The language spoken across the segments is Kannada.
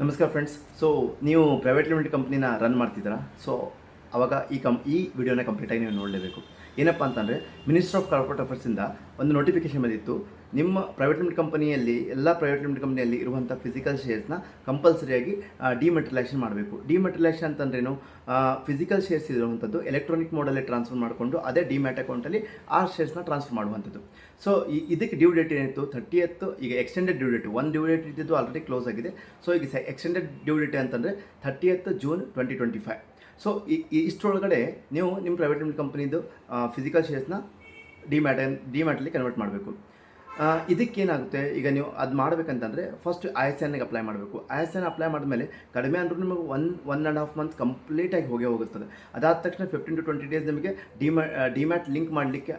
ನಮಸ್ಕಾರ ಫ್ರೆಂಡ್ಸ್. ಸೊ ನೀವು ಪ್ರೈವೇಟ್ ಲಿಮಿಟೆಡ್ ಕಂಪ್ನಿನ ರನ್ ಮಾಡ್ತಿದ್ದೀರಾ? ಸೊ ಆವಾಗ ಈ ವಿಡಿಯೋನ ಕಂಪ್ಲೀಟಾಗಿ ನೀವು ನೋಡಲೇಬೇಕು. ಏನಪ್ಪ ಅಂತಂದರೆ, ಮಿನಿಸ್ಟ್ರಿ ಆಫ್ ಕಾರ್ಪೊರೇಟ್ ಅಫೇರ್ಸಿಂದ ಒಂದು ನೋಟಿಫಿಕೇಶನ್ ಬಂದಿತ್ತು. ನಿಮ್ಮ ಪ್ರೈವೇಟ್ ಲಿಮಿಟೆಡ್ ಕಂಪನಿಯಲ್ಲಿ ಎಲ್ಲ ಪ್ರೈವೇಟ್ ಲಿಮಿಟೆಡ್ ಕಂಪನಿಯಲ್ಲಿ ಇರುವಂಥ ಫಿಸಿಕಲ್ ಶೇರ್ಸ್ನ ಕಂಪಲ್ಸರಿಯಾಗಿ ಡಿಮೆಟಲೈಸೇಷನ್ ಮಾಡಬೇಕು. ಡಿಮೆಟಲೈಸೇಷನ್ ಅಂತಂದ್ರೇನು? ಫಿಸಿಕಲ್ ಶೇರ್ಸ್ ಇರುವಂಥದ್ದು ಎಲೆಕ್ಟ್ರಾನಿಕ್ ಮೋಡಲ್ಲಿ ಟ್ರಾನ್ಸ್ಫರ್ ಮಾಡಿಕೊಂಡು ಅದೇ ಡಿಮ್ಯಾಟ್ ಅಕೌಂಟಲ್ಲಿ ಆ ಶೇರ್ಸ್ನ ಟ್ರಾನ್ಸ್ಫರ್ ಮಾಡುವಂಥದ್ದು. ಸೊ ಇದಕ್ಕೆ ಡ್ಯೂ ಡೇಟ್ ಏನಿತ್ತು 30th. ಈಗ ಎಕ್ಸ್ಟೆಂಡೆಡ್ ಡ್ಯೂ ಡೇಟ್, ಒಂದು ಡ್ಯೂ ಡೇಟ್ ಇದ್ದಿದ್ದು ಆಲ್ರೆಡಿ ಕ್ಲೋಸ್ ಆಗಿದೆ. ಸೊ ಈಗ ಎಕ್ಸ್ಟೆಂಡೆಡ್ ಡ್ಯೂ ಡೇಟ್ ಅಂತಂದರೆ 30th June 2025. ಸೊ ಇಷ್ಟರೊಳಗಡೆ ನೀವು ನಿಮ್ಮ ಪ್ರೈವೇಟ್ ಲಿಮಿಟೆಡ್ ಕಂಪ್ನಿದು ಫಿಸಿಕಲ್ ಶೇರ್ಸ್ನ ಡಿಮ್ಯಾಟಲ್ಲಿ ಕನ್ವರ್ಟ್ ಮಾಡಬೇಕು. ಇದಕ್ಕೇನಾಗುತ್ತೆ, ಈಗ ನೀವು ಅದು ಮಾಡಬೇಕಂತಂದರೆ ಫಸ್ಟ್ ISINಗೆ ಅಪ್ಲೈ ಮಾಡಬೇಕು. ISIN ಅಪ್ಲೈ ಮಾಡಿದ್ಮೇಲೆ ಕಡಿಮೆ ಅಂದರೂ ನಿಮಗೆ 1.5 month ಕಂಪ್ಲೀಟಾಗಿ ಹೋಗುತ್ತದೆ. ಅದಾದ ತಕ್ಷಣ 15 to 20 days ನಿಮಗೆ ಡಿಮ್ಯಾಟ್ ಲಿಂಕ್ ಮಾಡಲಿಕ್ಕೆ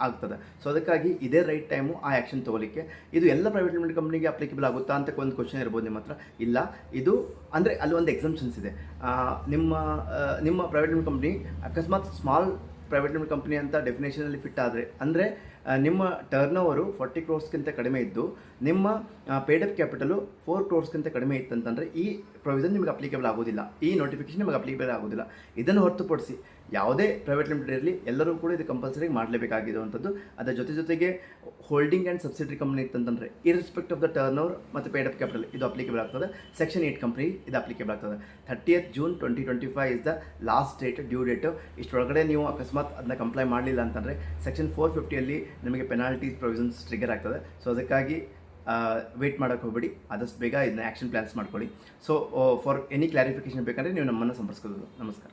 ಆಗ್ತದೆ. ಸೊ ಅದಕ್ಕಾಗಿ ಇದೇ ರೈಟ್ ಟೈಮು ಆ ಆ್ಯಕ್ಷನ್ ತೊಗೊಲಿಕ್ಕೆ. ಇದು ಎಲ್ಲ ಪ್ರೈವೇಟ್ ಲಿಮಿಟೆಡ್ ಕಂಪ್ನಿಗೆ ಅಪ್ಲಿಕೇಬಲ್ ಆಗುತ್ತಾ ಅಂತ ಒಂದು ಕ್ವಶನ್ ಇರ್ಬೋದು ನಿಮ್ಮ ಹತ್ರ. ಇಲ್ಲ, ಇದು ಅಂದರೆ ಅಲ್ಲಿ ಒಂದು ಎಕ್ಸಮ್ಷನ್ಸ್ ಇದೆ. ನಿಮ್ಮ ಪ್ರೈವೇಟ್ ಲಿಮಿಟೆಡ್ ಕಂಪ್ನಿ ಅಕಸ್ಮಾತ್ ಸ್ಮಾಲ್ ಪ್ರೈವೇಟ್ ಲಿಮಿಟೆಡ್ ಕಂಪ್ನಿ ಅಂತ ಡೆಫಿನೇಷನಲ್ಲಿ ಫಿಟ್ ಆದರೆ, ಅಂದರೆ ನಿಮ್ಮ ಟರ್ನ್ ಓವರು 40 crores ಕಡಿಮೆ ಇದ್ದು ನಿಮ್ಮ ಪೇಡ್ ಅಪ್ ಕ್ಯಾಪಿಟಲು 4 crores ಕಡಿಮೆ ಇತ್ತಂತಂದರೆ ಈ ಪ್ರೊವಿಷನ್ ನಿಮಗೆ ಅಪ್ಲಿಕೇಬಲ್ ಆಗೋದಿಲ್ಲ, ಈ ನೋಟಿಫಿಕೇಶನ್ ನಿಮಗೆ ಅಪ್ಲಿಕೇಬಲ್ ಆಗೋದಿಲ್ಲ. ಇದನ್ನು ಹೊರತುಪಡಿಸಿ ಯಾವುದೇ ಪ್ರೈವೇಟ್ ಲಿಮಿಟೆಡ್ ಇರಲಿ ಎಲ್ಲರೂ ಕೂಡ ಇದು ಕಂಪಲ್ಸರಿ ಮಾಡಲೇಬೇಕಾಗಿರುವಂಥದ್ದು. ಅದರ ಜೊತೆಗೆ ಹೋಲ್ಡಿಂಗ್ ಆ್ಯಂಡ್ ಸಬ್ಸಿಡರಿ ಕಂಪ್ನಿ ಇತ್ತಂತಂದರೆ ಇರ್ರೆಸ್ಪೆಕ್ಟ್ ಆಫ್ ದ ಟರ್ನ್ ಓವರ್ ಮತ್ತು ಪೇಡ್ ಅಪ್ ಕ್ಯಾಪಿಟಲ್ ಇದು ಅಪ್ಲಿಕೇಬಲ್ ಆಗ್ತದೆ. Section 8 ಕಂಪ್ನಿ ಇದು ಅಪ್ಲಿಕೇಬಲ್ ಆಗ್ತದೆ. 30th June 2025 is the last date, due date. ಇಷ್ಟರೊಳಗಡೆ ನೀವು ಅಕಸ್ಮಾತ್ ಅದನ್ನ ಕಂಪ್ಲೈ ಮಾಡಲಿಲ್ಲ ಅಂತಂದರೆ Section 450 ನಿಮಗೆ ಪೆನಾಲ್ಟೀಸ್ ಪ್ರೊವಿಷನ್ಸ್ ಟ್ರಿಗರ್ ಆಗ್ತದೆ. ಸೊ ಅದಕ್ಕಾಗಿ ವೇಟ್ ಮಾಡೋಕ್ಕೆ ಹೋಗಬೇಡಿ, ಆದಷ್ಟು ಬೇಗ ಇದನ್ನ ಆ್ಯಕ್ಷನ್ ಪ್ಲ್ಯಾನ್ಸ್ ಮಾಡ್ಕೊಳ್ಳಿ. ಸೊ ಫಾರ್ ಎನಿ ಕ್ಲಾರಿಫಿಕೇಷನ್ ಬೇಕಂದರೆ ನೀವು ನಮ್ಮನ್ನು ಸಂಪರ್ಸ್ಕೋಬೋದು. ನಮಸ್ಕಾರ.